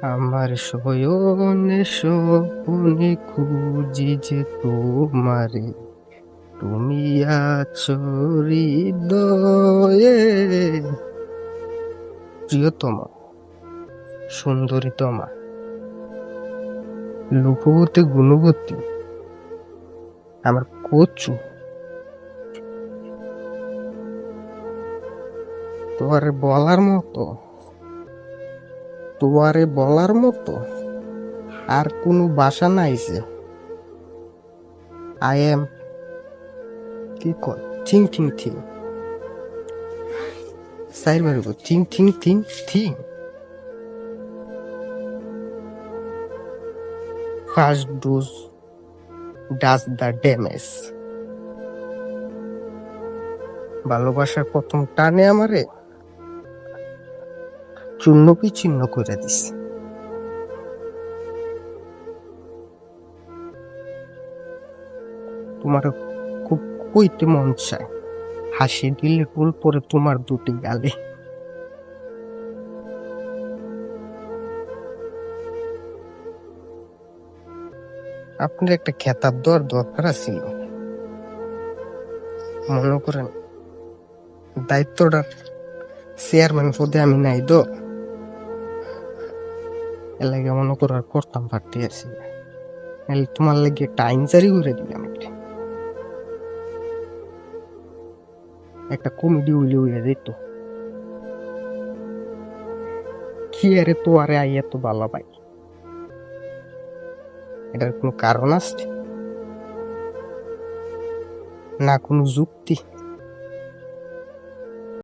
আমার শয়নে স্বপনে খুঁজি যে তোমারে, তুমি আছো হৃদয়ে। প্রিয়তমা, সুন্দরীতমা, রূপবতী গুণবতী, আমার কচু, তোমারে বলার মতো, তোমারে বলার মতো আর কোনো ভাষা নাই যে। আই এম, কি কর, থিং থিং থিং, সাইড মারিব, thing thing thing thing. First dose does the damage. ভালোবাসার প্রথম টানে আমারে চূর্ণ বিচ্ছিন্ন করে দিছে। তোমার খুব কইতে মন চায়, হাসি দিলে ফুল পরে তোমার দুটি গালে। আপনার একটা খেতাব দেওয়ার দরকার ছিল, মনে করেন দায়িত্বটা চেয়ারম্যান পদে আমি নাই তো, এর লাগে মনে করার করতাম পারতে আছি, তোমার লাগে একটা আইন জারি করে দিলাম, একটা কমেডি উইলে উইলে দিত। কি আরে তো আরে আইয়া তো ভালো পাই, এটার কোনো কারণ আছে না, কোনো যুক্তি?